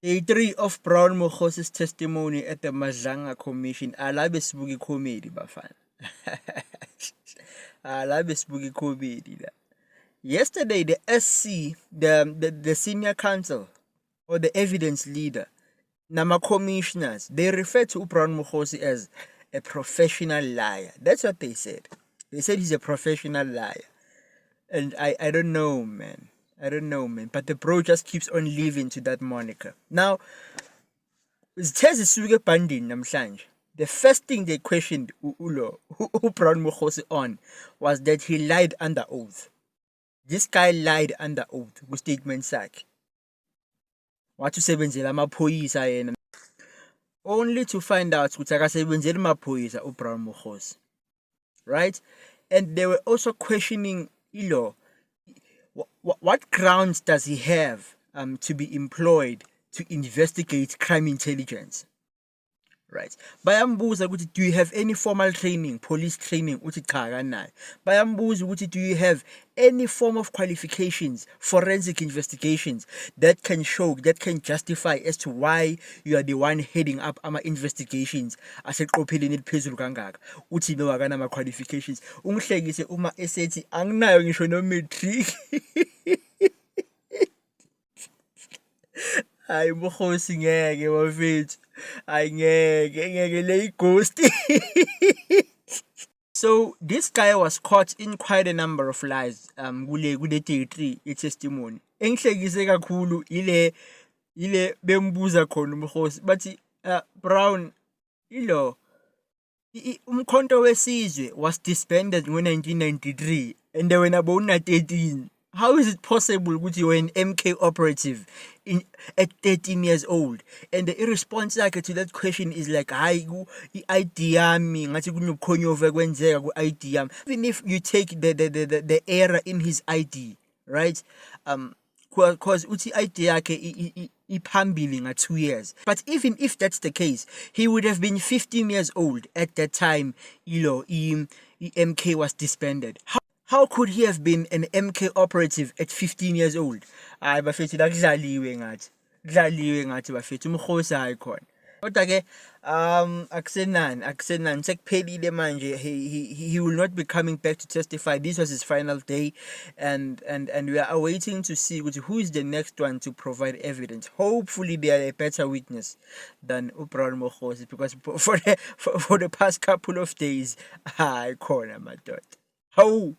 Day 3 of Brown Mokhosi's testimony at the Madlanga Commission. Alabe spooky comedy, Bafana. Alabe spooky comedy. Yesterday, the SC, the senior counsel, or the evidence leader, Nama commissioners, they refer to Brown Mokhosi as a professional liar. That's what they said. They said he's a professional liar. And I don't know, man. I don't know, man. But the bro just keeps on living to that moniker. Now, the first thing they questioned Brown Mokhosi on was that he lied under oath. This guy lied under oath with statement sakhe. Wathusebenzela amaphoyisa yena. Only to find out ukuthi akasebenzeli amaphoyisa uBrown Mokhosi. Right? And they were also questioning Ilo. What grounds does he have to be employed to investigate crime intelligence? Right. Bayambuza ukuthi do you have any formal training, police training? Uthi cha akanayo. Bayambuza ukuthi do you have any form of qualifications, forensic investigations that can show, that can justify as to why you are the one heading up ama investigations aseqopheleni eliphezulu kangaka? Uthi no akanama qualifications. Ungihlekise uma esethi anginayo ngisho no matric. Hayi Mokhosi ngeke bafethu. Hayi ngeke le ghost. So this guy was caught in quite a number of lies kule day 3 testimony. Engihlekise kakhulu ile bembuza khona uMkhosi bathi Brown ilo umkhonto wesizwe was disbanded in 1993 and they were about 13. How is it possible that you were an MK operative at 13 years old? And the response to that question is like, hayi i-ID yami ngathi kunobukhonyovu kwenzeka ku-ID yami. Even if you take the error in his ID, right? Because uthi ID yakhe iphambili nga 2 years. But even if that's the case, he would have been 15 years old at that time, MK was disbanded. How could he have been an MK operative at 15 years old? Hayi bafethu la kudlaliwe ngathi bafethu uMkhosi hayi khona. Kodwa ke akusenani sekuphelile manje. He will not be coming back to testify. This was his final day and we are awaiting to see who is the next one to provide evidence. Hopefully they are a better witness than Brown Mokhosi, because for the past couple of days hayi khona madoda. How